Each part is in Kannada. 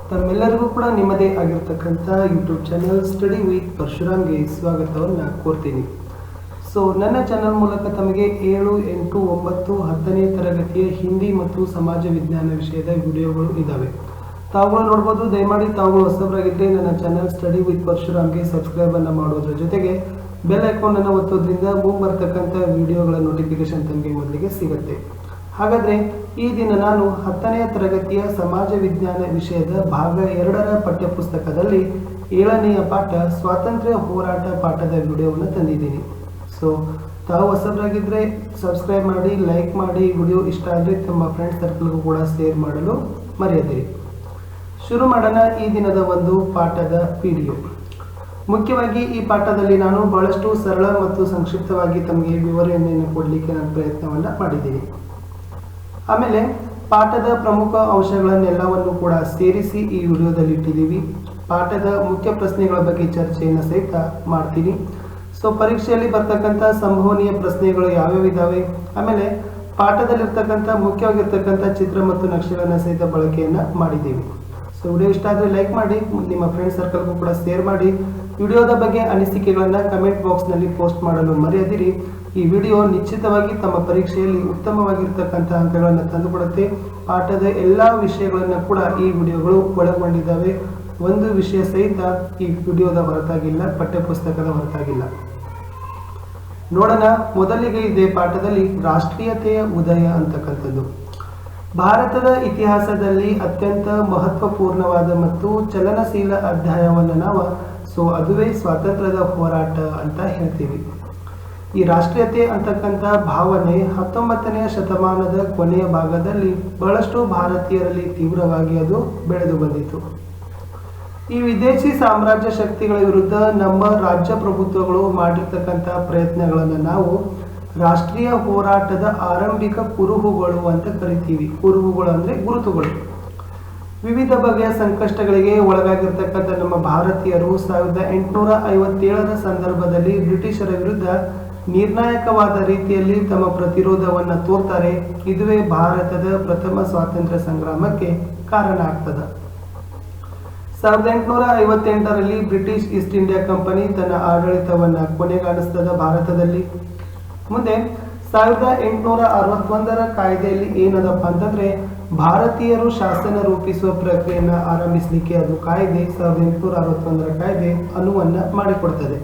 ತಮ್ಮೆಲ್ಲರಿಗೂ ಕೂಡ ನಿಮ್ಮದೇ ಆಗಿರ್ತಕ್ಕಂಥ ಯೂಟ್ಯೂಬ್ ಚಾನಲ್ ಸ್ಟಡಿ ವಿತ್ ಪರಶುರಾಮ್ಗೆ ಸ್ವಾಗತವನ್ನು ಕೋರ್ತೀನಿ. ಸೊ ನನ್ನ ಚಾನಲ್ ಮೂಲಕ ತಮಗೆ 7, 8, 9, 10ನೇ ತರಗತಿಯ ಹಿಂದಿ ಮತ್ತು ಸಮಾಜ ವಿಜ್ಞಾನ ವಿಷಯದ ವಿಡಿಯೋಗಳು ಇದ್ದಾವೆ. ತಾವುಗಳು ನೋಡ್ಬೋದು. ದಯಮಾಡಿ ತಾವುಗಳು ಹೊಸಬರಾಗಿದ್ದರೆ ನನ್ನ ಚಾನಲ್ ಸ್ಟಡಿ ವಿತ್ ಪರಶುರಾಮ್ಗೆ ಸಬ್ಸ್ಕ್ರೈಬನ್ನು ಮಾಡೋದ್ರ ಜೊತೆಗೆ ಬೆಲ್ ಐಕಾನನ್ನು ಒತ್ತೋದ್ರಿಂದ ಮುಂಬರ್ತಕ್ಕಂಥ ವಿಡಿಯೋಗಳ ನೋಟಿಫಿಕೇಶನ್ ತಮಗೆ ಮೊದಲಿಗೆ ಸಿಗುತ್ತೆ. ಹಾಗಾದರೆ ಈ ದಿನ ನಾನು 10ನೇ ತರಗತಿಯ ಸಮಾಜ ವಿಜ್ಞಾನ ವಿಷಯದ ಭಾಗ 2ರ ಪಠ್ಯಪುಸ್ತಕದಲ್ಲಿ 7ನೆಯ ಪಾಠ ಸ್ವಾತಂತ್ರ್ಯ ಹೋರಾಟ ಪಾಠದ ವಿಡಿಯೋವನ್ನು ತಂದಿದ್ದೀನಿ. ಸೊ ತಾವು ಹೊಸಬರಾಗಿದ್ದರೆ ಸಬ್ಸ್ಕ್ರೈಬ್ ಮಾಡಿ, ಲೈಕ್ ಮಾಡಿ, ವಿಡಿಯೋ ಇಷ್ಟ ಆದರೆ ತಮ್ಮ ಫ್ರೆಂಡ್ಸ್ ಸರ್ಕಲ್ಗೂ ಕೂಡ ಶೇರ್ ಮಾಡಲು ಮರೆಯದಿರಿ. ಶುರು ಮಾಡೋಣ ಈ ದಿನದ ಒಂದು ಪಾಠದ ವಿಡಿಯೋ. ಮುಖ್ಯವಾಗಿ ಈ ಪಾಠದಲ್ಲಿ ನಾನು ಬಹಳಷ್ಟು ಸರಳ ಮತ್ತು ಸಂಕ್ಷಿಪ್ತವಾಗಿ ತಮಗೆ ವಿವರಣೆಯನ್ನು ಕೊಡಲಿಕ್ಕೆ ನಾನು ಪ್ರಯತ್ನವನ್ನು ಮಾಡಿದ್ದೀನಿ. ಆಮೇಲೆ ಪಾಠದ ಪ್ರಮುಖ ಅಂಶಗಳನ್ನೆಲ್ಲವನ್ನು ಕೂಡ ಸೇರಿಸಿ ಈ ವಿಡಿಯೋದಲ್ಲಿ ಇಟ್ಟಿದ್ದೀವಿ. ಪಾಠದ ಮುಖ್ಯ ಪ್ರಶ್ನೆಗಳ ಬಗ್ಗೆ ಚರ್ಚೆಯನ್ನು ಸಹಿತ ಮಾಡ್ತೀನಿ. ಸೊ ಪರೀಕ್ಷೆಯಲ್ಲಿ ಬರ್ತಕ್ಕಂಥ ಸಂಭವನೀಯ ಪ್ರಶ್ನೆಗಳು ಯಾವ್ಯಾವ ಇದ್ದಾವೆ, ಆಮೇಲೆ ಪಾಠದಲ್ಲಿರ್ತಕ್ಕಂಥ ಮುಖ್ಯವಾಗಿರ್ತಕ್ಕಂಥ ಚಿತ್ರ ಮತ್ತು ನಕ್ಷೆಗಳನ್ನು ಸಹಿತ ಬಳಕೆಯನ್ನು ಮಾಡಿದ್ದೀವಿ. ಸೊ ವಿಡಿಯೋ ಇಷ್ಟ ಆದರೆ ಲೈಕ್ ಮಾಡಿ, ನಿಮ್ಮ ಫ್ರೆಂಡ್ ಸರ್ಕಲ್ಗೂ ಕೂಡ ಶೇರ್ ಮಾಡಿ. ವಿಡಿಯೋದ ಬಗ್ಗೆ ಅನಿಸಿಕೆಗಳನ್ನು ಕಮೆಂಟ್ ಬಾಕ್ಸ್ನಲ್ಲಿ ಪೋಸ್ಟ್ ಮಾಡಲು ಮರೆಯದಿರಿ. ಈ ವಿಡಿಯೋ ನಿಶ್ಚಿತವಾಗಿ ತಮ್ಮ ಪರೀಕ್ಷೆಯಲ್ಲಿ ಉತ್ತಮವಾಗಿರ್ತಕ್ಕಂಥ ಅಂಕಗಳನ್ನು ತಂದುಕೊಡುತ್ತೆ. ಪಾಠದ ಎಲ್ಲ ವಿಷಯಗಳನ್ನು ಕೂಡ ಈ ವಿಡಿಯೋಗಳು ಒಳಗೊಂಡಿದ್ದಾವೆ. ಒಂದು ವಿಷಯ ಸಹಿತ ಈ ವಿಡಿಯೋದ ಹೊರತಾಗಿಲ್ಲ, ಪಠ್ಯಪುಸ್ತಕದ ಹೊರತಾಗಿಲ್ಲ. ನೋಡೋಣ. ಮೊದಲಿಗೆ ಇದೆ ಪಾಠದಲ್ಲಿ ರಾಷ್ಟ್ರೀಯತೆಯ ಉದಯ ಅಂತಕ್ಕಂಥದ್ದು. ಭಾರತದ ಇತಿಹಾಸದಲ್ಲಿ ಅತ್ಯಂತ ಮಹತ್ವಪೂರ್ಣವಾದ ಮತ್ತು ಚಲನಶೀಲ ಅಧ್ಯಾಯವನ್ನು ಅದುವೇ ಸ್ವಾತಂತ್ರ್ಯದ ಹೋರಾಟ ಅಂತ ಹೇಳ್ತೀವಿ. ಈ ರಾಷ್ಟ್ರೀಯತೆ ಅಂತಕ್ಕಂಥ ಭಾವನೆ 19ನೇ ಶತಮಾನದ ಕೊನೆಯ ಭಾಗದಲ್ಲಿ ಬಹಳಷ್ಟು ಭಾರತೀಯರಲ್ಲಿ ತೀವ್ರವಾಗಿ ಅದು ಬೆಳೆದು ಬಂದಿತು. ಈ ವಿದೇಶಿ ಸಾಮ್ರಾಜ್ಯ ಶಕ್ತಿಗಳ ವಿರುದ್ಧ ನಮ್ಮ ರಾಜ್ಯ ಪ್ರಭುತ್ವಗಳು ಮಾಡಿರ್ತಕ್ಕಂಥ ಪ್ರಯತ್ನಗಳನ್ನು ನಾವು ರಾಷ್ಟ್ರೀಯ ಹೋರಾಟದ ಆರಂಭಿಕ ಕುರುಹುಗಳು ಅಂತ ಕರಿತೀವಿ. ಕುರುಹುಗಳು ಅಂದರೆ ಗುರುತುಗಳು. ವಿವಿಧ ಬಗೆಯ ಸಂಕಷ್ಟಗಳಿಗೆ ಒಳಗಾಗಿರ್ತಕ್ಕಂಥ ನಮ್ಮ ಭಾರತೀಯರು 1857ರ ಸಂದರ್ಭದಲ್ಲಿ ಬ್ರಿಟಿಷರ ವಿರುದ್ಧ ನಿರ್ಣಾಯಕವಾದ ರೀತಿಯಲ್ಲಿ ತಮ್ಮ ಪ್ರತಿರೋಧವನ್ನು ತೋರ್ತಾರೆ. ಇದುವೇ ಭಾರತದ ಪ್ರಥಮ ಸ್ವಾತಂತ್ರ್ಯ ಸಂಗ್ರಾಮಕ್ಕೆ ಕಾರಣ ಆಗ್ತದೆ. 1858ರಲ್ಲಿ ಬ್ರಿಟಿಷ್ ಈಸ್ಟ್ ಇಂಡಿಯಾ ಕಂಪನಿ ತನ್ನ ಆಡಳಿತವನ್ನು ಕೊನೆಗಾಣಿಸ್ತದ ಭಾರತದಲ್ಲಿ. ಮುಂದೆ 1861ರ ಕಾಯ್ದೆಯಲ್ಲಿ ಏನದಪ್ಪ ಅಂತಂದ್ರೆ ಭಾರತೀಯರು ಶಾಸನ ರೂಪಿಸುವ ಪ್ರಕ್ರಿಯೆಯನ್ನು ಆರಂಭಿಸಲಿಕ್ಕೆ ಅದು ಕಾಯ್ದೆ 1861ರ ಕಾಯ್ದೆ ಅನುವನ್ನು ಮಾಡಿಕೊಡ್ತದೆ.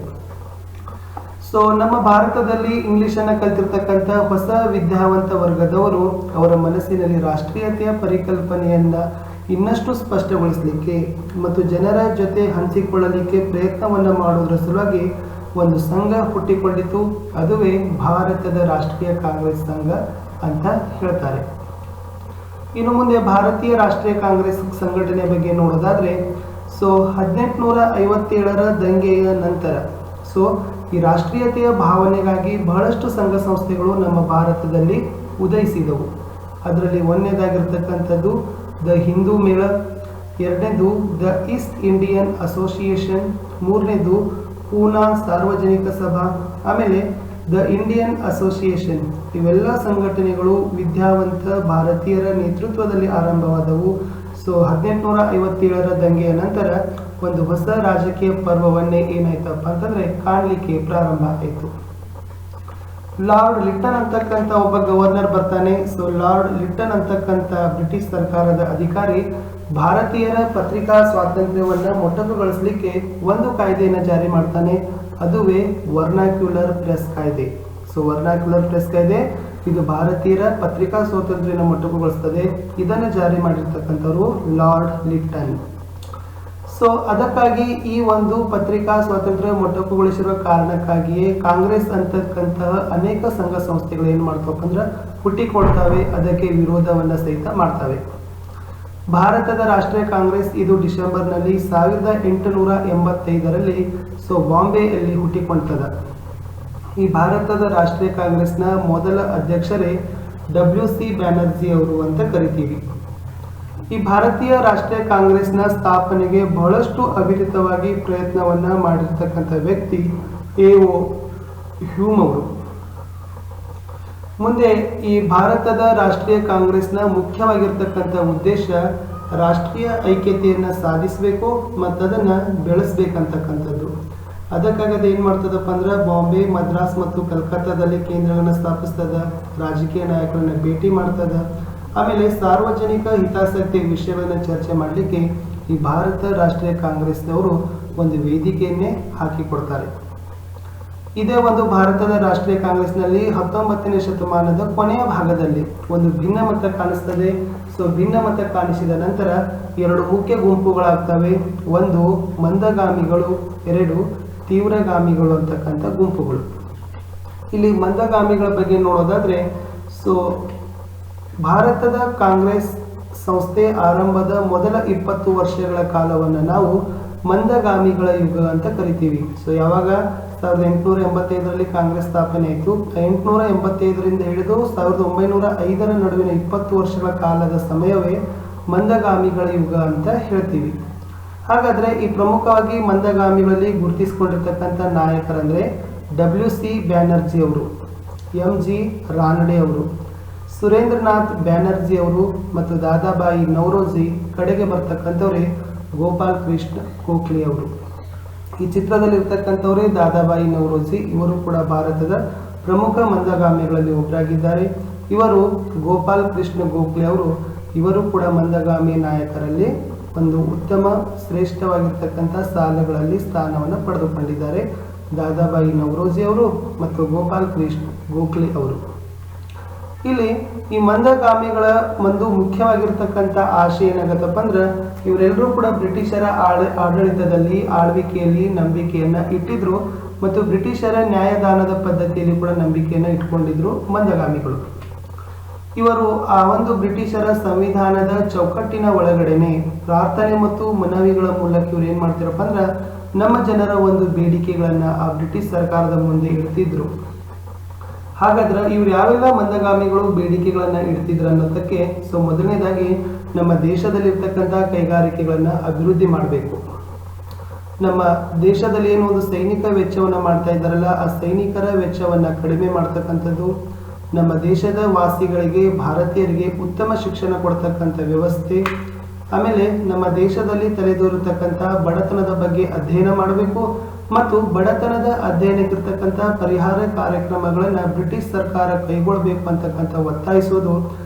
ಸೊ ನಮ್ಮ ಭಾರತದಲ್ಲಿ ಇಂಗ್ಲಿಷನ್ನು ಕಲಿತಿರ್ತಕ್ಕಂಥ ಹೊಸ ವಿದ್ಯಾವಂತ ವರ್ಗದವರು ಅವರ ಮನಸ್ಸಿನಲ್ಲಿ ರಾಷ್ಟ್ರೀಯತೆಯ ಪರಿಕಲ್ಪನೆಯನ್ನ ಇನ್ನಷ್ಟು ಸ್ಪಷ್ಟಗೊಳಿಸಲಿಕ್ಕೆ ಮತ್ತು ಜನರ ಜೊತೆ ಹಂಚಿಕೊಳ್ಳಲಿಕ್ಕೆ ಪ್ರಯತ್ನವನ್ನು ಮಾಡುವುದರ ಸಲುವಾಗಿ ಒಂದು ಸಂಘ ಹುಟ್ಟಿಕೊಂಡಿತು. ಅದುವೇ ಭಾರತದ ರಾಷ್ಟ್ರೀಯ ಕಾಂಗ್ರೆಸ್ ಸಂಘ ಅಂತ ಹೇಳ್ತಾರೆ. ಇನ್ನು ಮುಂದೆ ಭಾರತೀಯ ರಾಷ್ಟ್ರೀಯ ಕಾಂಗ್ರೆಸ್ ಸಂಘಟನೆ ಬಗ್ಗೆ ನೋಡೋದಾದ್ರೆ 1857ರ ದಂಗೆಯ ನಂತರ ಈ ರಾಷ್ಟ್ರೀಯತೆಯ ಭಾವನೆಗಾಗಿ ಬಹಳಷ್ಟು ಸಂಘ ಸಂಸ್ಥೆಗಳು ನಮ್ಮ ಭಾರತದಲ್ಲಿ ಉದಯಿಸಿದವು. ಅದರಲ್ಲಿ ಒಂದನೇದಾಗಿರ್ತಕ್ಕಂಥದ್ದು ದ ಹಿಂದೂ ಮೇಳ, ಎರಡನೇದು ದ ಈಸ್ಟ್ ಇಂಡಿಯನ್ ಅಸೋಸಿಯೇಷನ್, ಮೂರನೇದು ಪೂನಾ ಸಾರ್ವಜನಿಕ ಸಭಾ, ಆಮೇಲೆ ದ ಇಂಡಿಯನ್ ಅಸೋಸಿಯೇಷನ್. ಇವೆಲ್ಲ ಸಂಘಟನೆಗಳು ವಿದ್ಯಾವಂತ ಭಾರತೀಯರ ನೇತೃತ್ವದಲ್ಲಿ ಆರಂಭವಾದವು. 1857ರ ದಂಗೆಯ ನಂತರ ಒಂದು ಹೊಸ ರಾಜಕೀಯ ಪರ್ವವನ್ನೇ ಏನಾಯ್ತಪ್ಪ ಅಂತಂದ್ರೆ ಕಾಣಲಿಕ್ಕೆ ಪ್ರಾರಂಭ ಆಯಿತು. ಲಾರ್ಡ್ ಲಿಟ್ಟನ್ ಅಂತಕ್ಕಂಥ ಒಬ್ಬ ಗವರ್ನರ್ ಬರ್ತಾನೆ. ಲಾರ್ಡ್ ಲಿಟ್ಟನ್ ಅಂತಕ್ಕಂಥ ಬ್ರಿಟಿಷ್ ಸರ್ಕಾರದ ಅಧಿಕಾರಿ ಭಾರತೀಯರ ಪತ್ರಿಕಾ ಸ್ವಾತಂತ್ರ್ಯವನ್ನ ಮೊಟಕುಗೊಳಿಸಲಿಕ್ಕೆ ಒಂದು ಕಾಯ್ದೆಯನ್ನು ಜಾರಿ ಮಾಡ್ತಾನೆ. ಅದುವೇ ವರ್ನಾಕ್ಯುಲರ್ ಪ್ರೆಸ್ ಕಾಯ್ದೆ. ವರ್ನಾಕ್ಯುಲರ್ ಪ್ರೆಸ್ ಕಾಯ್ದೆ ಇದು ಭಾರತೀಯರ ಪತ್ರಿಕಾ ಸ್ವಾತಂತ್ರ್ಯನ ಮೊಟಕುಗೊಳಿಸ್ತದೆ. ಇದನ್ನು ಜಾರಿ ಮಾಡಿರ್ತಕ್ಕಂಥವ್ರು ಲಾರ್ಡ್ ಲಿಟ್ಟನ್. ಅದಕ್ಕಾಗಿ ಈ ಒಂದು ಪತ್ರಿಕಾ ಸ್ವಾತಂತ್ರ್ಯ ಮೊಟಕುಗೊಳಿಸಿರುವ ಕಾರಣಕ್ಕಾಗಿಯೇ ಕಾಂಗ್ರೆಸ್ ಅಂತಕ್ಕಂತಹ ಅನೇಕ ಸಂಘ ಸಂಸ್ಥೆಗಳು ಏನು ಮಾಡ್ತವಪ್ಪ ಅಂದ್ರೆ ಹುಟ್ಟಿಕೊಳ್ತವೆ, ಅದಕ್ಕೆ ವಿರೋಧವನ್ನ ಸಹಿತ ಮಾಡ್ತವೆ. ಭಾರತದ ರಾಷ್ಟ್ರೀಯ ಕಾಂಗ್ರೆಸ್ ಇದು ಡಿಸೆಂಬರ್ನಲ್ಲಿ 1885ರಲ್ಲಿ ಬಾಂಬೆಯಲ್ಲಿ ಹುಟ್ಟಿಕೊಳ್ತದ. ಈ ಭಾರತದ ರಾಷ್ಟ್ರೀಯ ಕಾಂಗ್ರೆಸ್ನ ಮೊದಲ ಅಧ್ಯಕ್ಷರೇ WC ಬ್ಯಾನರ್ಜಿ ಅವರು ಅಂತ ಕರಿತೀವಿ. ಈ ಭಾರತೀಯ ರಾಷ್ಟ್ರೀಯ ಕಾಂಗ್ರೆಸ್ನ ಸ್ಥಾಪನೆಗೆ ಬಹಳಷ್ಟು ಅವಿರತವಾಗಿ ಪ್ರಯತ್ನವನ್ನ ಮಾಡಿರ್ತಕ್ಕಂಥ ವ್ಯಕ್ತಿ A.O. ಹ್ಯೂಮ್ ಅವರು. ಮುಂದೆ ಈ ಭಾರತದ ರಾಷ್ಟ್ರೀಯ ಕಾಂಗ್ರೆಸ್ನ ಮುಖ್ಯವಾಗಿರ್ತಕ್ಕಂಥ ಉದ್ದೇಶ ರಾಷ್ಟ್ರೀಯ ಐಕ್ಯತೆಯನ್ನು ಸಾಧಿಸಬೇಕು ಮತ್ತು ಅದನ್ನು ಬೆಳೆಸಬೇಕಂತಕ್ಕಂಥದ್ದು. ಅದಕ್ಕಾಗಿ ಅದು ಏನು ಮಾಡ್ತದಪ್ಪ ಅಂದ್ರೆ ಬಾಂಬೆ, ಮದ್ರಾಸ್ ಮತ್ತು ಕಲ್ಕತ್ತಾದಲ್ಲಿ ಕೇಂದ್ರಗಳನ್ನು ಸ್ಥಾಪಿಸ್ತದ, ರಾಜಕೀಯ ನಾಯಕರನ್ನ ಭೇಟಿ ಮಾಡ್ತದ. ಆಮೇಲೆ ಸಾರ್ವಜನಿಕ ಹಿತಾಸಕ್ತಿ ವಿಷಯಗಳನ್ನು ಚರ್ಚೆ ಮಾಡಲಿಕ್ಕೆ ಈ ಭಾರತ ರಾಷ್ಟ್ರೀಯ ಕಾಂಗ್ರೆಸ್ನವರು ಒಂದು ವೇದಿಕೆಯನ್ನೇ ಹಾಕಿಕೊಡ್ತಾರೆ. ಇದೇ ಒಂದು ಭಾರತದ ರಾಷ್ಟ್ರೀಯ ಕಾಂಗ್ರೆಸ್ನಲ್ಲಿ 19ನೇ ಶತಮಾನದ ಕೊನೆಯ ಭಾಗದಲ್ಲಿ ಒಂದು ಭಿನ್ನಮತ ಕಾಣಿಸ್ತದೆ. ಸೊ ಭಿನ್ನಮತ ಕಾಣಿಸಿದ ನಂತರ ಎರಡು ಮುಖ್ಯ ಗುಂಪುಗಳಾಗ್ತವೆ. ಒಂದು ಮಂದಗಾಮಿಗಳು, ಎರಡು ತೀವ್ರಗಾಮಿಗಳು ಅಂತಕ್ಕಂಥ ಗುಂಪುಗಳು. ಇಲ್ಲಿ ಮಂದಗಾಮಿಗಳ ಬಗ್ಗೆ ನೋಡೋದಾದ್ರೆ, ಸೊ ಭಾರತದ ಕಾಂಗ್ರೆಸ್ ಸಂಸ್ಥೆ ಆರಂಭದ ಮೊದಲ 20 ವರ್ಷಗಳ ಕಾಲವನ್ನು ನಾವು ಮಂದಗಾಮಿಗಳ ಯುಗ ಅಂತ ಕರಿತೀವಿ. ಸೊ ಯಾವಾಗ 1885ರಲ್ಲಿ ಕಾಂಗ್ರೆಸ್ ಸ್ಥಾಪನೆ ಆಯಿತು. 1885ರಿಂದ ಹಿಡಿದು 1905ರ ನಡುವಿನ 20 ವರ್ಷಗಳ ಕಾಲದ ಸಮಯವೇ ಮಂದಗಾಮಿಗಳ ಯುಗ ಅಂತ ಹೇಳ್ತೀವಿ. ಹಾಗಾದ್ರೆ ಈ ಪ್ರಮುಖವಾಗಿ ಮಂದಗಾಮಿಗಳಲ್ಲಿ ಗುರುತಿಸಿಕೊಂಡಿರ್ತಕ್ಕಂಥ ನಾಯಕರಂದ್ರೆ WC ಬ್ಯಾನರ್ಜಿ ಅವರು, MG ರಾನಡೆ ಅವರು, ಸುರೇಂದ್ರನಾಥ್ ಬ್ಯಾನರ್ಜಿ ಅವರು ಮತ್ತು ದಾದಾಬಾಯಿ ನವರೋಜಿ. ಕಡೆಗೆ ಬರ್ತಕ್ಕಂಥವ್ರೆ ಗೋಪಾಲ್ ಕೃಷ್ಣ ಗೋಖಲೆ ಅವರು. ಈ ಚಿತ್ರದಲ್ಲಿ ಇರ್ತಕ್ಕಂಥವರೇ ದಾದಾಬಾಯಿ ನವರೋಜಿ. ಇವರು ಕೂಡ ಭಾರತದ ಪ್ರಮುಖ ಮಂದಗಾಮಿಗಳಲ್ಲಿ ಒಬ್ಬರಾಗಿದ್ದಾರೆ. ಇವರು ಗೋಪಾಲ್ ಕೃಷ್ಣ ಗೋಖಲೆ ಅವರು, ಇವರು ಕೂಡ ಮಂದಗಾಮಿ ನಾಯಕರಲ್ಲಿ ಒಂದು ಉತ್ತಮ ಶ್ರೇಷ್ಠವಾಗಿರ್ತಕ್ಕಂಥ ಸಾಲುಗಳಲ್ಲಿ ಸ್ಥಾನವನ್ನು ಪಡೆದುಕೊಂಡಿದ್ದಾರೆ. ದಾದಾಬಾಯಿ ನವರೋಜಿ ಅವರು ಮತ್ತು ಗೋಪಾಲ್ ಕೃಷ್ಣ ಗೋಖಲೆ ಅವರು. ಇಲ್ಲಿ ಈ ಮಂದಗಾಮಿಗಳ ಒಂದು ಮುಖ್ಯವಾಗಿರ್ತಕ್ಕಂಥ ಆಶಯ ಏನಾಗತ್ತಪ್ಪ ಅಂದ್ರೆ, ಇವರೆಲ್ಲರೂ ಕೂಡ ಬ್ರಿಟಿಷರ ಆಡಳಿತದಲ್ಲಿ ಆಳ್ವಿಕೆಯಲ್ಲಿ ನಂಬಿಕೆಯನ್ನ ಇಟ್ಟಿದ್ರು ಮತ್ತು ಬ್ರಿಟಿಷರ ನ್ಯಾಯದಾನದ ಪದ್ಧತಿಯಲ್ಲಿ ಕೂಡ ನಂಬಿಕೆಯನ್ನ ಇಟ್ಕೊಂಡಿದ್ರು ಮಂದಗಾಮಿಗಳು. ಇವರು ಆ ಒಂದು ಬ್ರಿಟಿಷರ ಸಂವಿಧಾನದ ಚೌಕಟ್ಟಿನ ಒಳಗಡೆನೆ ಪ್ರಾರ್ಥನೆ ಮತ್ತು ಮನವಿಗಳ ಮೂಲಕ ಇವ್ರು ಏನ್ ಮಾಡ್ತಾರಪ್ಪ ಅಂದ್ರೆ, ನಮ್ಮ ಜನರ ಒಂದು ಬೇಡಿಕೆಗಳನ್ನ ಆ ಬ್ರಿಟಿಷ್ ಸರ್ಕಾರದ ಮುಂದೆ ಇಡ್ತಿದ್ರು. ಹಾಗಾದ್ರೆ ಇವ್ರು ಯಾವೆಲ್ಲ ಮಂದಗಾಮಿಗಳು ಬೇಡಿಕೆಗಳನ್ನ ಇಡ್ತಿದ್ರು ಅನ್ನೋದಕ್ಕೆ, ಸೊ ಮೊದಲನೇದಾಗಿ ನಮ್ಮ ದೇಶದಲ್ಲಿರ್ತಕ್ಕಂಥ ಕೈಗಾರಿಕೆಗಳನ್ನ ಅಭಿವೃದ್ಧಿ ಮಾಡಬೇಕು. ನಮ್ಮ ದೇಶದಲ್ಲಿ ಏನು ಒಂದು ಸೈನಿಕ ವೆಚ್ಚವನ್ನ ಮಾಡ್ತಾ ಇದ್ದಾರಲ್ಲ, ಆ ಸೈನಿಕರ ವೆಚ್ಚವನ್ನ ಕಡಿಮೆ ಮಾಡ್ತಕ್ಕಂಥದ್ದು. ನಮ್ಮ ದೇಶದ ವಾಸಿಗಳಿಗೆ, ಭಾರತೀಯರಿಗೆ ಉತ್ತಮ ಶಿಕ್ಷಣ ಕೊಡ್ತಕ್ಕಂಥ ವ್ಯವಸ್ಥೆ. ಆಮೇಲೆ ನಮ್ಮ ದೇಶದಲ್ಲಿ ತಲೆದೋರಿರ್ತಕ್ಕಂಥ ಬಡತನದ ಬಗ್ಗೆ ಅಧ್ಯಯನ ಮಾಡಬೇಕು ಮತ್ತು ಬಡತನದ ಅಧ್ಯಯನಕ್ಕಿರ್ತಕ್ಕಂಥ ಪರಿಹಾರ ಕಾರ್ಯಕ್ರಮಗಳನ್ನ ಬ್ರಿಟಿಷ್ ಸರ್ಕಾರ ಕೈಗೊಳ್ಳಬೇಕು ಅಂತಕ್ಕಂಥ ಒತ್ತಾಯಿಸೋದು.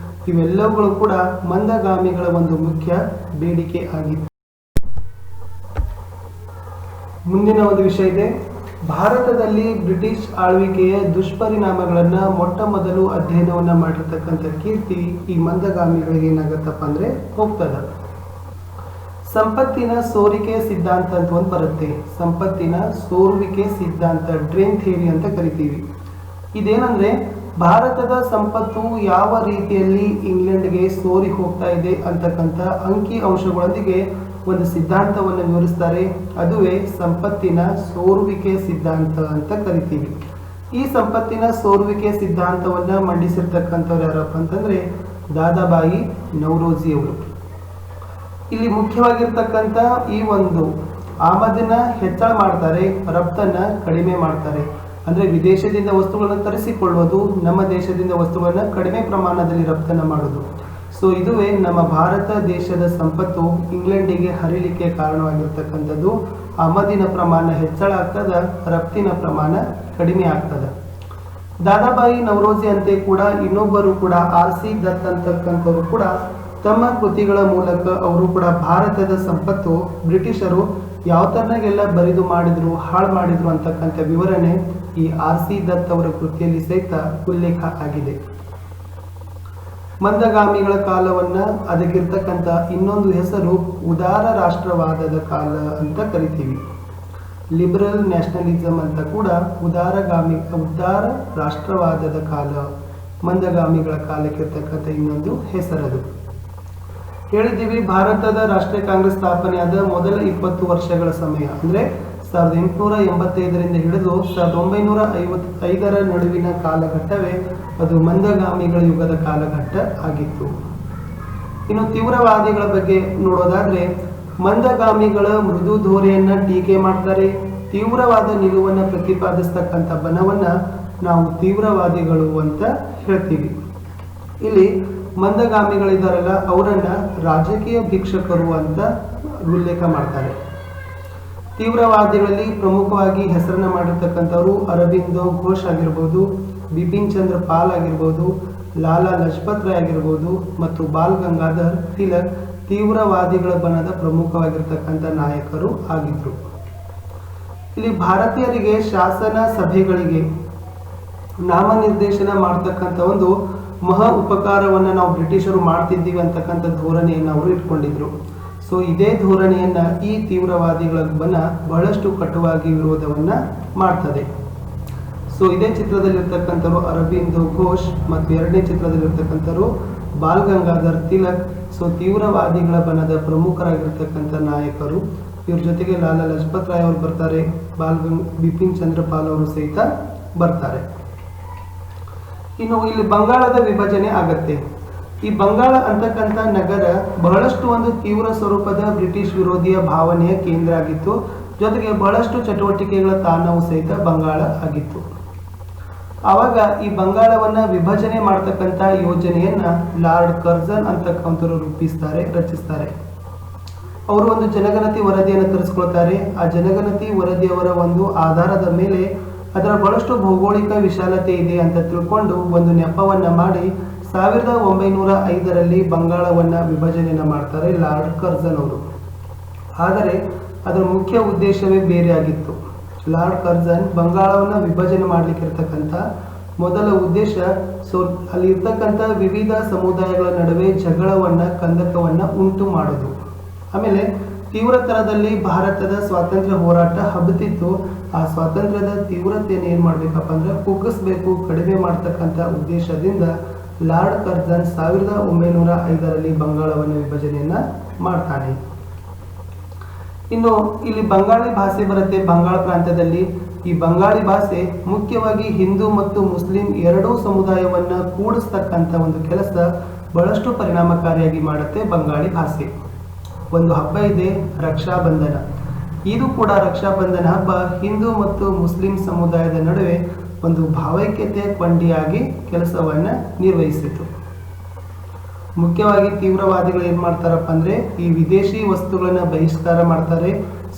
ಇವೆಲ್ಲವುಗಳು ಕೂಡ ಮಂದಗಾಮಿಗಳ ಒಂದು ಮುಖ್ಯ ಬೇಡಿಕೆ ಆಗಿತ್ತು. ಮುಂದಿನ ಒಂದು ವಿಷಯ ಇದೆ, ಭಾರತದಲ್ಲಿ ಬ್ರಿಟಿಷ್ ಆಳ್ವಿಕೆಯ ದುಷ್ಪರಿಣಾಮಗಳನ್ನ ಮೊಟ್ಟ ಮೊದಲು ಅಧ್ಯಯನವನ್ನ ಮಾಡಿರ್ತಕ್ಕಂಥ ಕೀರ್ತಿ ಈ ಮಂದಗಾಮಿಗಳಿಗೆ ಏನಾಗತ್ತಪ್ಪ ಅಂದ್ರೆ ಹೋಗ್ತದ. ಸಂಪತ್ತಿನ ಸೋರಿಕೆ ಸಿದ್ಧಾಂತ ಅಂತ ಒಂದು ಬರುತ್ತೆ. ಸಂಪತ್ತಿನ ಸೋರುವಿಕೆ ಸಿದ್ಧಾಂತ, ಡ್ರೇನ್ ಥಿಯರಿ ಅಂತ ಕರಿತೀವಿ. ಇದೇನಂದ್ರೆ ಭಾರತದ ಸಂಪತ್ತು ಯಾವ ರೀತಿಯಲ್ಲಿ ಇಂಗ್ಲೆಂಡ್ಗೆ ಸೋರಿ ಹೋಗ್ತಾ ಇದೆ ಅಂತಕ್ಕಂಥ ಅಂಕಿ ಅಂಶಗಳೊಂದಿಗೆ ಒಂದು ಸಿದ್ಧಾಂತವನ್ನು ವಿವರಿಸ್ತಾರೆ. ಅದುವೇ ಸಂಪತ್ತಿನ ಸೋರುವಿಕೆ ಸಿದ್ಧಾಂತ ಅಂತ ಕರಿತೀವಿ. ಈ ಸಂಪತ್ತಿನ ಸೋರುವಿಕೆ ಸಿದ್ಧಾಂತವನ್ನ ಮಂಡಿಸಿರ್ತಕ್ಕಂಥವ್ರು ಯಾರಪ್ಪ ಅಂತಂದ್ರೆ ದಾದಾಬಾಯಿ ನವರೋಜಿ ಅವರು. ಇಲ್ಲಿ ಮುಖ್ಯವಾಗಿರ್ತಕ್ಕಂಥ ಈ ಒಂದು ಆಮದನ್ನ ಹೆಚ್ಚಳ ಮಾಡ್ತಾರೆ, ರಫ್ತನ್ನ ಕಡಿಮೆ ಮಾಡ್ತಾರೆ. ಅಂದ್ರೆ ವಿದೇಶದಿಂದ ವಸ್ತುಗಳನ್ನು ತರಿಸಿಕೊಳ್ಳೋದು, ನಮ್ಮ ದೇಶದಿಂದ ವಸ್ತುಗಳನ್ನ ಕಡಿಮೆ ಪ್ರಮಾಣದಲ್ಲಿ ರಫ್ತನ್ನ ಮಾಡೋದು. ಸೊ ಇದುವೇ ನಮ್ಮ ಭಾರತ ದೇಶದ ಸಂಪತ್ತು ಇಂಗ್ಲೆಂಡಿಗೆ ಹರಿಲಿಕ್ಕೆ ಕಾರಣವಾಗಿರ್ತಕ್ಕಂಥದ್ದು. ಆಮದಿನ ಪ್ರಮಾಣ ಹೆಚ್ಚಳ ಆಗ್ತದ, ರಫ್ತಿನ ಪ್ರಮಾಣ ಕಡಿಮೆ ಆಗ್ತದ. ದಾದಾಬಾಯಿ ನವರೋಜಿ ಅಂತೆ ಕೂಡ ಇನ್ನೊಬ್ಬರು ಕೂಡ RC ದತ್ ಅಂತಕ್ಕಂಥವ್ರು ಕೂಡ ತಮ್ಮ ಕೃತಿಗಳ ಮೂಲಕ ಅವರು ಕೂಡ ಭಾರತದ ಸಂಪತ್ತು ಬ್ರಿಟಿಷರು ಯಾವ ತರನಾಗೆಲ್ಲ ಬರಿದು ಮಾಡಿದ್ರು, ಹಾಳು ಮಾಡಿದ್ರು ಅಂತಕ್ಕಂಥ ವಿವರಣೆ ಈ RC ದತ್ ಅವರ ಕೃತಿಯಲ್ಲಿ ಸಹಿತ ಉಲ್ಲೇಖ ಆಗಿದೆ. ಮಂದಗಾಮಿಗಳ ಕಾಲವನ್ನ ಅದಕ್ಕಿರ್ತಕ್ಕಂಥ ಇನ್ನೊಂದು ಹೆಸರು ಉದಾರ ರಾಷ್ಟ್ರವಾದದ ಕಾಲ ಅಂತ ಕರಿತೀವಿ. ಲಿಬರಲ್ ನ್ಯಾಷನಲಿಸಮ್ ಅಂತ ಕೂಡ ಉದಾರ ರಾಷ್ಟ್ರವಾದದ ಕಾಲ, ಮಂದಗಾಮಿಗಳ ಕಾಲಕ್ಕಿರ್ತಕ್ಕಂಥ ಇನ್ನೊಂದು ಹೆಸರದು. ಹೇಳಿದ್ದೀವಿ, ಭಾರತದ ರಾಷ್ಟ್ರೀಯ ಕಾಂಗ್ರೆಸ್ ಸ್ಥಾಪನೆಯಾದ ಮೊದಲ 20 ವರ್ಷಗಳ ಸಮಯ ಅಂದ್ರೆ 1885ರಿಂದ ಹಿಡಿದು 1905ರ ನಡುವಿನ ಕಾಲಘಟ್ಟವೇ ಅದು ಮಂದಗಾಮಿಗಳ ಯುಗದ ಕಾಲಘಟ್ಟ ಆಗಿತ್ತು. ಇನ್ನು ತೀವ್ರವಾದಿಗಳ ಬಗ್ಗೆ ನೋಡೋದಾದ್ರೆ, ಮಂದಗಾಮಿಗಳ ಮೃದು ಧೋರಣೆಯನ್ನ ಟೀಕೆ ಮಾಡ್ತಾರೆ. ತೀವ್ರವಾದ ನಿಲುವನ್ನು ಪ್ರತಿಪಾದಿಸ್ತಕ್ಕಂಥ ಬಣವನ್ನ ನಾವು ತೀವ್ರವಾದಿಗಳು ಅಂತ ಹೇಳ್ತೀವಿ. ಇಲ್ಲಿ ಮಂದಗಾಮಿಗಳಿದಾರಲ್ಲ ಅವರನ್ನ ರಾಜಕೀಯ ಭಿಕ್ಷುಕರು ಅಂತ ಉಲ್ಲೇಖ ಮಾಡ್ತಾರೆ. ತೀವ್ರವಾದಿಗಳಲ್ಲಿ ಪ್ರಮುಖವಾಗಿ ಹೆಸರನ್ನ ಮಾಡಿರ್ತಕ್ಕಂಥವ್ರು ಅರಬಿಂದೋ ಘೋಷ್ ಆಗಿರ್ಬೋದು, ಬಿಪಿನ್ ಚಂದ್ರ ಪಾಲ್ ಆಗಿರ್ಬೋದು, ಲಾಲಾ ಲಜಪತ್ ರಾಯ್ ಆಗಿರ್ಬೋದು ಮತ್ತು ಬಾಲ್ ಗಂಗಾಧರ್ ತಿಲಕ್ ತೀವ್ರವಾದಿಗಳ ಬಣದ ಪ್ರಮುಖವಾಗಿರ್ತಕ್ಕಂಥ ನಾಯಕರು ಆಗಿದ್ರು. ಇಲ್ಲಿ ಭಾರತೀಯರಿಗೆ ಶಾಸನ ಸಭೆಗಳಿಗೆ ನಾಮನಿರ್ದೇಶನ ಮಾಡ್ತಕ್ಕಂಥ ಒಂದು ಮಹಾ ಉಪಕಾರವನ್ನು ನಾವು ಬ್ರಿಟಿಷರು ಮಾಡ್ತಿದ್ದೀವಿ ಅಂತಕ್ಕಂಥ ಧೋರಣೆಯನ್ನು ಅವರು ಇಟ್ಕೊಂಡಿದ್ರು. ಸೊ ಇದೇ ಧೋರಣೆಯನ್ನ ಈ ತೀವ್ರವಾದಿಗಳ ಬಣ ಬಹಳಷ್ಟು ಕಟುವಾಗಿ ವಿರೋಧವನ್ನ ಮಾಡ್ತದೆ. ಸೊ ಇದೇ ಚಿತ್ರದಲ್ಲಿರ್ತಕ್ಕಂಥವ್ರು ಅರಬಿಂದೋ ಘೋಷ್ ಮತ್ತು ಎರಡನೇ ಚಿತ್ರದಲ್ಲಿರ್ತಕ್ಕಂಥವ್ರು ಬಾಲ್ ಗಂಗಾಧರ್ ತಿಲಕ್. ಸೊ ತೀವ್ರವಾದಿಗಳ ಬಣದ ಪ್ರಮುಖರಾಗಿರ್ತಕ್ಕಂಥ ನಾಯಕರು. ಇವ್ರ ಜೊತೆಗೆ ಲಾಲಾ ಲಜಪತ್ ರಾಯ್ ಅವರು ಬರ್ತಾರೆ, ಬಿಪಿನ್ ಚಂದ್ರ ಪಾಲ್ ಅವರು ಸಹಿತ ಬರ್ತಾರೆ. ಇನ್ನು ಇಲ್ಲಿ ಬಂಗಾಳದ ವಿಭಜನೆ ಆಗತ್ತೆ. ಈ ಬಂಗಾಳ ಅಂತಕ್ಕಂಥ ನಗರ ಬಹಳಷ್ಟು ಒಂದು ತೀವ್ರ ಸ್ವರೂಪದ ಬ್ರಿಟಿಷ್ ವಿರೋಧಿಯ ಭಾವನೆಯ ಕೇಂದ್ರ ಆಗಿತ್ತು. ಜೊತೆಗೆ ಬಹಳಷ್ಟು ಚಟುವಟಿಕೆಗಳ ತಾಣವೂ ಸಹಿತ ಬಂಗಾಳ ಆಗಿತ್ತು. ಆವಾಗ ಈ ಬಂಗಾಳವನ್ನ ವಿಭಜನೆ ಮಾಡ್ತಕ್ಕಂಥ ಯೋಜನೆಯನ್ನ ಲಾರ್ಡ್ ಕರ್ಜನ್ ಅಂತಕ್ಕಂಥವ್ರು ರಚಿಸ್ತಾರೆ. ಅವರು ಒಂದು ಜನಗಣತಿ ವರದಿಯನ್ನು ತರಿಸ್ಕೊಳ್ತಾರೆ. ಆ ಜನಗಣತಿ ವರದಿಯವರ ಒಂದು ಆಧಾರದ ಮೇಲೆ ಅದರ ಬಹಳಷ್ಟು ಭೌಗೋಳಿಕ ವಿಶಾಲತೆ ಇದೆ ಅಂತ ತಿಳ್ಕೊಂಡು ಒಂದು ನೆಪವನ್ನ ಮಾಡಿ 1905ರಲ್ಲಿ ಬಂಗಾಳವನ್ನ ವಿಭಜನೆಯನ್ನ ಮಾಡ್ತಾರೆ ಲಾರ್ಡ್ ಕರ್ಜನ್ ಅವರು. ಆದರೆ ಅದರ ಮುಖ್ಯ ಉದ್ದೇಶವೇ ಬೇರೆ ಆಗಿತ್ತು. ಲಾರ್ಡ್ ಕರ್ಜನ್ ಬಂಗಾಳವನ್ನ ವಿಭಜನೆ ಮಾಡ್ಲಿಕ್ಕೆ ಇರ್ತಕ್ಕಂಥ ಮೊದಲ ಉದ್ದೇಶ ಅಲ್ಲಿ ಇರ್ತಕ್ಕಂಥ ವಿವಿಧ ಸಮುದಾಯಗಳ ನಡುವೆ ಜಗಳವನ್ನ ಕಂದಕವನ್ನ ಉಂಟು ಮಾಡೋದು. ಆಮೇಲೆ ತೀವ್ರತರದಲ್ಲಿ ಭಾರತದ ಸ್ವಾತಂತ್ರ್ಯ ಹೋರಾಟ ಹಬ್ಬುತ್ತಿತ್ತು. ಆ ಸ್ವಾತಂತ್ರ್ಯದ ತೀವ್ರತೆಯನ್ನು ಏನ್ ಮಾಡ್ಬೇಕಪ್ಪ ಅಂದ್ರೆ ಕುಗ್ಗಿಸ್ಬೇಕು, ಕಡಿಮೆ ಮಾಡ್ತಕ್ಕಂಥ ಉದ್ದೇಶದಿಂದ ಲಾರ್ಡ್ ಕರ್ಜನ್ 1905ರಲ್ಲಿ ಬಂಗಾಳವನ್ನು ವಿಭಜನೆಯನ್ನ ಮಾಡ್ತಾನೆ. ಇನ್ನು ಇಲ್ಲಿ ಬಂಗಾಳಿ ಭಾಷೆ ಬರುತ್ತೆ ಬಂಗಾಳ ಪ್ರಾಂತ್ಯದಲ್ಲಿ. ಈ ಬಂಗಾಳಿ ಭಾಷೆ ಮುಖ್ಯವಾಗಿ ಹಿಂದೂ ಮತ್ತು ಮುಸ್ಲಿಂ ಎರಡೂ ಸಮುದಾಯವನ್ನ ಕೂಡಿಸ್ತಕ್ಕಂಥ ಒಂದು ಕೆಲಸ ಬಹಳಷ್ಟು ಪರಿಣಾಮಕಾರಿಯಾಗಿ ಮಾಡುತ್ತೆ ಬಂಗಾಳಿ ಭಾಷೆ. ಒಂದು ಹಬ್ಬ ಇದೆ ರಕ್ಷಾಬಂಧನ. ಇದು ಕೂಡ ರಕ್ಷಾಬಂಧನ ಹಬ್ಬ ಹಿಂದೂ ಮತ್ತು ಮುಸ್ಲಿಂ ಸಮುದಾಯದ ನಡುವೆ ಒಂದು ಭಾವೈಕ್ಯತೆ ಕೊಂಡಿಯಾಗಿ ಕೆಲಸವನ್ನ ನಿರ್ವಹಿಸಿತು. ಮುಖ್ಯವಾಗಿ ತೀವ್ರವಾದಿಗಳು ಏನ್ ಮಾಡ್ತಾರಪ್ಪ ಅಂದ್ರೆ ಈ ವಿದೇಶಿ ವಸ್ತುಗಳನ್ನ ಬಹಿಷ್ಕಾರ ಮಾಡ್ತಾರೆ,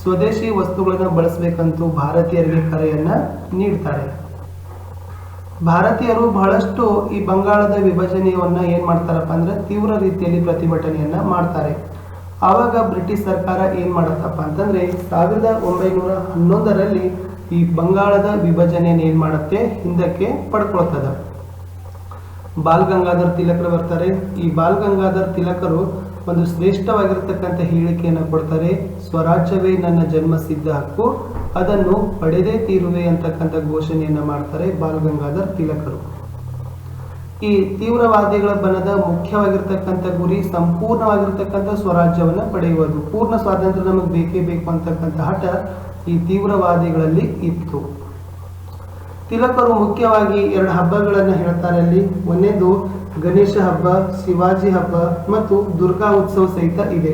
ಸ್ವದೇಶಿ ವಸ್ತುಗಳನ್ನ ಬಳಸಬೇಕಂತೂ ಭಾರತೀಯರಿಗೆ ಕರೆಯನ್ನ ನೀಡ್ತಾರೆ. ಭಾರತೀಯರು ಬಹಳಷ್ಟು ಈ ಬಂಗಾಳದ ವಿಭಜನೆಯನ್ನ ಏನ್ ಮಾಡ್ತಾರಪ್ಪ ಅಂದ್ರೆ ತೀವ್ರ ರೀತಿಯಲ್ಲಿ ಪ್ರತಿಭಟನೆಯನ್ನ ಮಾಡ್ತಾರೆ. ಆವಾಗ ಬ್ರಿಟಿಷ್ ಸರ್ಕಾರ ಏನ್ ಮಾಡತ್ತಪ್ಪ ಅಂತಂದ್ರೆ 1911ರಲ್ಲಿ ಈ ಬಂಗಾಳದ ವಿಭಜನೆಯನ್ನು ಏನ್ ಮಾಡುತ್ತೆ ಹಿಂದಕ್ಕೆ ಪಡ್ಕೊಳ್ತದ. ಬಾಲ್ ಗಂಗಾಧರ್ ತಿಲಕರು ಬರ್ತಾರೆ. ಈ ಬಾಲ್ ಗಂಗಾಧರ್ ತಿಲಕರು ಒಂದು ಶ್ರೇಷ್ಠವಾಗಿರ್ತಕ್ಕಂಥ ಹೇಳಿಕೆಯನ್ನು ಕೊಡ್ತಾರೆ. ಸ್ವರಾಜ್ಯವೇ ನನ್ನ ಜನ್ಮಸಿದ್ಧ ಹಕ್ಕು, ಅದನ್ನು ಪಡೆದೇ ತೀರುವೆ ಅಂತಕ್ಕಂಥ ಘೋಷಣೆಯನ್ನ ಮಾಡ್ತಾರೆ ಬಾಲ್ ಗಂಗಾಧರ್ ತಿಲಕರು. ಈ ತೀವ್ರವಾದಿಗಳ ಬಣದ ಮುಖ್ಯವಾಗಿರ್ತಕ್ಕಂಥ ಗುರಿ ಸಂಪೂರ್ಣವಾಗಿರ್ತಕ್ಕಂಥ ಸ್ವರಾಜ್ಯವನ್ನ ಪಡೆಯುವುದು. ಪೂರ್ಣ ಸ್ವಾತಂತ್ರ್ಯ ನಮಗೆ ಬೇಕೇ ಬೇಕು ಅಂತಕ್ಕಂಥ ಹಠ ಈ ತೀವ್ರವಾದಿಗಳಲ್ಲಿ ಇತ್ತು. ತಿಲಕರು ಮುಖ್ಯವಾಗಿ 2 ಹಬ್ಬಗಳನ್ನ ಹೇಳ್ತಾರೆ ಅಲ್ಲಿ. ಒಂದೇದು ಗಣೇಶ ಹಬ್ಬ, ಶಿವಾಜಿ ಹಬ್ಬ ಮತ್ತು ದುರ್ಗಾ ಉತ್ಸವ ಸಹಿತ ಇದೆ.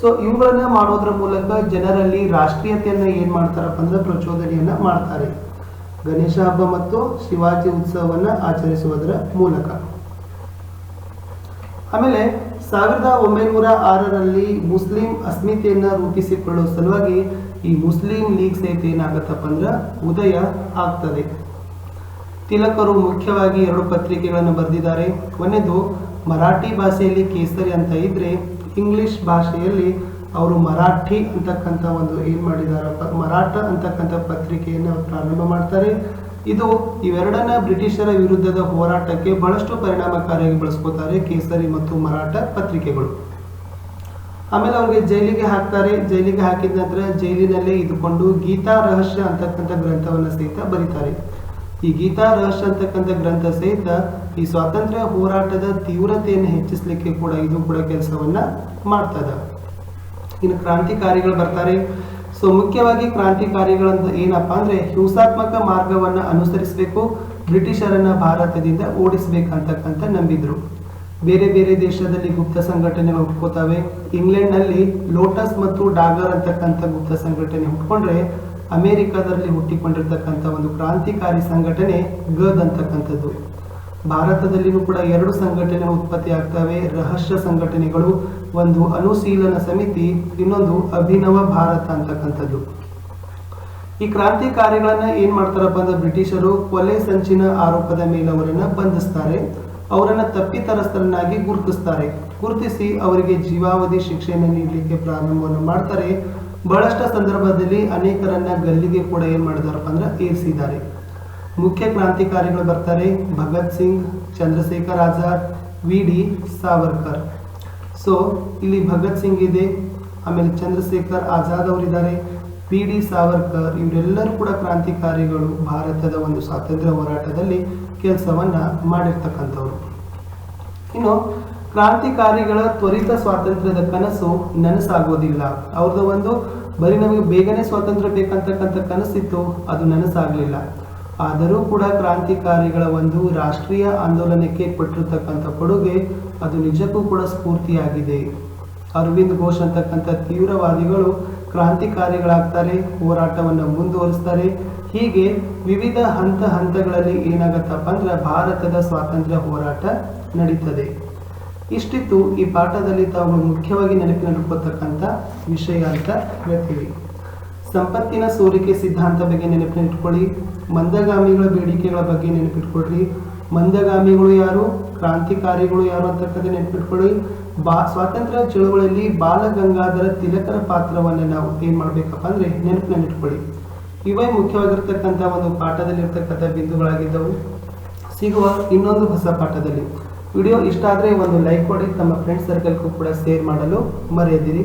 ಸೊ ಇವುಗಳನ್ನ ಮಾಡೋದ್ರ ಮೂಲಕ ಜನರಲ್ಲಿ ರಾಷ್ಟ್ರೀಯತೆಯನ್ನ ಏನ್ ಮಾಡ್ತಾರಪ್ಪ ಅಂದ್ರೆ ಪ್ರಚೋದನೆಯನ್ನ ಮಾಡ್ತಾರೆ. ಗಣೇಶ ಹಬ್ಬ ಮತ್ತು ಶಿವಾಜಿ ಉತ್ಸವವನ್ನ ಆಚರಿಸುವುದರ ಮೂಲಕ. ಆಮೇಲೆ 1906ರಲ್ಲಿ ಮುಸ್ಲಿಂ ಅಸ್ಮಿತೆಯನ್ನ ರೂಪಿಸಿಕೊಳ್ಳುವ ಸಲುವಾಗಿ ಈ ಮುಸ್ಲಿಂ ಲೀಗ್ ಸಹಿತ ಏನಾಗತ್ತಪ್ಪ ಅಂದ್ರೆ ಉದಯ ಆಗ್ತದೆ. ತಿಲಕರು ಮುಖ್ಯವಾಗಿ 2 ಪತ್ರಿಕೆಗಳನ್ನು ಬರೆದಿದ್ದಾರೆ. ಒಂದೇದು ಮರಾಠಿ ಭಾಷೆಯಲ್ಲಿ ಕೇಸರಿ ಅಂತ ಇದ್ರೆ, ಇಂಗ್ಲಿಷ್ ಭಾಷೆಯಲ್ಲಿ ಅವರು ಮರಾಠಿ ಅಂತಕ್ಕಂಥ ಒಂದು ಏನ್ ಮಾಡಿದಾರಪ್ಪ ಮರಾಠ ಅಂತಕ್ಕಂಥ ಪತ್ರಿಕೆಯನ್ನು ಪ್ರಾರಂಭ ಮಾಡ್ತಾರೆ. ಇದು ಇವೆರಡನ್ನ ಬ್ರಿಟಿಷರ ವಿರುದ್ಧದ ಹೋರಾಟಕ್ಕೆ ಬಹಳಷ್ಟು ಪರಿಣಾಮಕಾರಿಯಾಗಿ ಬಳಸ್ಕೋತಾರೆ, ಕೇಸರಿ ಮತ್ತು ಮರಾಠ ಪತ್ರಿಕೆಗಳು. ಆಮೇಲೆ ಅವ್ರಿಗೆ ಜೈಲಿಗೆ ಹಾಕ್ತಾರೆ. ಜೈಲಿಗೆ ಹಾಕಿದ ನಂತರ ಜೈಲಿನಲ್ಲೇ ಇದ್ದುಕೊಂಡು ಗೀತಾ ರಹಸ್ಯ ಅಂತಕ್ಕಂಥ ಗ್ರಂಥವನ್ನ ಸಹಿತ ಬರೀತಾರೆ. ಈ ಗೀತಾ ರಹಸ್ಯ ಅಂತಕ್ಕಂಥ ಗ್ರಂಥ ಸಹಿತ ಈ ಸ್ವಾತಂತ್ರ್ಯ ಹೋರಾಟದ ತೀವ್ರತೆಯನ್ನು ಹೆಚ್ಚಿಸಲಿಕ್ಕೆ ಕೂಡ ಇದು ಕೂಡ ಕೆಲಸವನ್ನ ಮಾಡ್ತದ. ಇನ್ನು ಕ್ರಾಂತಿಕಾರಿಗಳು ಬರ್ತಾರೆ. ಸೊ ಮುಖ್ಯವಾಗಿ ಕ್ರಾಂತಿಕಾರಿಗಳಂತ ಏನಪ್ಪಾ ಅಂದ್ರೆ ಹಿಂಸಾತ್ಮಕ ಮಾರ್ಗವನ್ನ ಅನುಸರಿಸಬೇಕು, ಬ್ರಿಟಿಷರನ್ನ ಭಾರತದಿಂದ ಓಡಿಸ್ಬೇಕಂತಕ್ಕಂಥ ನಂಬಿದ್ರು. ಬೇರೆ ಬೇರೆ ದೇಶದಲ್ಲಿ ಗುಪ್ತ ಸಂಘಟನೆಗಳು ಹುಟ್ಕೋತಾವೆ. ಇಂಗ್ಲೆಂಡ್ ನಲ್ಲಿ ಲೋಟಸ್ ಮತ್ತು ಡಾಗರ್ ಅಂತಕ್ಕಂಥ ಗುಪ್ತ ಸಂಘಟನೆ ಹುಟ್ಕೊಂಡ್ರೆ, ಅಮೆರಿಕದಲ್ಲಿ ಹುಟ್ಟಿಕೊಂಡಿರ್ತಕ್ಕಂಥ ಒಂದು ಕ್ರಾಂತಿಕಾರಿ ಸಂಘಟನೆ ಗದ್ ಅಂತಕ್ಕಂಥದ್ದು. ಭಾರತದಲ್ಲಿನೂ ಕೂಡ 2 ಸಂಘಟನೆಗಳು ಉತ್ಪತ್ತಿ ಆಗ್ತವೆ. ರಹಸ್ಯ ಸಂಘಟನೆಗಳು, ಒಂದು ಅನುಶೀಲನ ಸಮಿತಿ, ಇನ್ನೊಂದು ಅಭಿನವ ಭಾರತ ಅಂತಕ್ಕಂಥದ್ದು. ಈ ಕ್ರಾಂತಿಕಾರಿಗಳನ್ನ ಏನ್ ಮಾಡ್ತಾರಪ್ಪ ಅಂದ್ರೆ ಬ್ರಿಟಿಷರು ಕೊಲೆ ಸಂಚಿನ ಆರೋಪದ ಮೇಲೆ ಅವರನ್ನ ಬಂಧಿಸ್ತಾರೆ. ಅವರನ್ನ ತಪ್ಪಿತಸ್ಥರನ್ನಾಗಿ ಗುರುತಿಸಿ ಅವರಿಗೆ ಜೀವಾವಧಿ ಶಿಕ್ಷೆಯನ್ನು ನೀಡಲಿಕ್ಕೆ ಪ್ರಾರಂಭವನ್ನು ಮಾಡ್ತಾರೆ. ಬಹಳಷ್ಟು ಸಂದರ್ಭದಲ್ಲಿ ಅನೇಕರನ್ನ ಗಲ್ಲಿಗೆ ಕೂಡ ಏನ್ ಮಾಡಿದಾರಪ್ಪ ಅಂದ್ರೆ ಏರಿಸಿದ್ದಾರೆ. ಮುಖ್ಯ ಕ್ರಾಂತಿಕಾರಿಗಳು ಬರ್ತಾರೆ: ಭಗತ್ ಸಿಂಗ್, ಚಂದ್ರಶೇಖರ್ ಆಜಾದ್, ವಿ.ಡಿ. ಸಾವರ್ಕರ್. ಸೊ ಇಲ್ಲಿ ಭಗತ್ ಸಿಂಗ್ ಇದೆ, ಆಮೇಲೆ ಚಂದ್ರಶೇಖರ್ ಆಜಾದ್ ಅವರಿದ್ದಾರೆ, ವಿ.ಡಿ. ಸಾವರ್ಕರ್. ಇವರೆಲ್ಲರೂ ಕೂಡ ಕ್ರಾಂತಿಕಾರಿಗಳು, ಭಾರತದ ಒಂದು ಸ್ವಾತಂತ್ರ್ಯ ಹೋರಾಟದಲ್ಲಿ ಕೆಲಸವನ್ನ ಮಾಡಿರ್ತಕ್ಕಂಥವ್ರು. ಇನ್ನು ಕ್ರಾಂತಿಕಾರಿಗಳ ತ್ವರಿತ ಸ್ವಾತಂತ್ರ್ಯದ ಕನಸು ನನಸಾಗೋದಿಲ್ಲ. ಅವ್ರದ್ದು ಒಂದು ಬರೀ ನಮಗೆ ಬೇಗನೆ ಸ್ವಾತಂತ್ರ್ಯ ಬೇಕಂತಕ್ಕಂಥ ಕನಸಿತ್ತು, ಅದು ನನಸಾಗಲಿಲ್ಲ. ಆದರೂ ಕೂಡ ಕ್ರಾಂತಿಕಾರಿಗಳ ಒಂದು ರಾಷ್ಟ್ರೀಯ ಆಂದೋಲನಕ್ಕೆ ಕೊಟ್ಟಿರ್ತಕ್ಕಂಥ ಕೊಡುಗೆ ಅದು ನಿಜಕ್ಕೂ ಕೂಡ ಸ್ಫೂರ್ತಿಯಾಗಿದೆ. ಅರವಿಂದ್ ಘೋಷ್ ಅಂತಕ್ಕಂಥ ತೀವ್ರವಾದಿಗಳು ಕ್ರಾಂತಿಕಾರಿಗಳಾಗ್ತಾರೆ, ಹೋರಾಟವನ್ನು ಮುಂದುವರಿಸ್ತಾರೆ. ಹೀಗೆ ವಿವಿಧ ಹಂತಗಳಲ್ಲಿ ಏನಾಗತ್ತಪ್ಪ ಅಂದ್ರೆ ಭಾರತದ ಸ್ವಾತಂತ್ರ್ಯ ಹೋರಾಟ ನಡೀತದೆ. ಇಷ್ಟಿತ್ತು ಈ ಪಾಠದಲ್ಲಿ ತಾವು ಮುಖ್ಯವಾಗಿ ನೆನಪಿನಲ್ಲಿಟ್ಕೊಳ್ತಕ್ಕಂಥ ವಿಷಯ ಅಂತ ಹೇಳ್ತೀವಿ. ಸಂಪತ್ತಿನ ಸೋರಿಕೆ ಸಿದ್ಧಾಂತ ಬಗ್ಗೆ ನೆನಪಿನಿಟ್ಕೊಳ್ಳಿ. ಮಂದಗಾಮಿಗಳ ಬೇಡಿಕೆಗಳ ಬಗ್ಗೆ ನೆನಪಿಟ್ಕೊಳ್ಳಿ. ಮಂದಗಾಮಿಗಳು ಯಾರು, ಕ್ರಾಂತಿಕಾರಿಗಳು ಯಾರು ಅಂತಕ್ಕಂಥ ನೆನಪಿಟ್ಕೊಳ್ಳಿ. ಸ್ವಾತಂತ್ರ್ಯ ಚಳುವಳಿಯಲ್ಲಿ ಬಾಲಗಂಗಾಧರ ತಿಲಕರ ಪಾತ್ರವನ್ನು ನಾವು ಏನ್ ಮಾಡ್ಬೇಕಪ್ಪ ಅಂದ್ರೆ ನೆನಪಿನಲ್ಲಿಟ್ಕೊಳ್ಳಿ. ಇವೇ ಮುಖ್ಯವಾಗಿರ್ತಕ್ಕಂಥ ಒಂದು ಪಾಠದಲ್ಲಿರ್ತಕ್ಕಂಥ ಬಿಂದುಗಳಾಗಿದ್ದವು. ಸಿಗುವ ಇನ್ನೊಂದು ಹೊಸ ಪಾಠದಲ್ಲಿ. ವಿಡಿಯೋ ಇಷ್ಟ ಆದರೆ ಒಂದು ಲೈಕ್ ಕೊಡಿ, ತಮ್ಮ ಫ್ರೆಂಡ್ಸ್ ಸರ್ಕಲ್ಗೂ ಕೂಡ ಶೇರ್ ಮಾಡಲು ಮರೆಯದಿರಿ.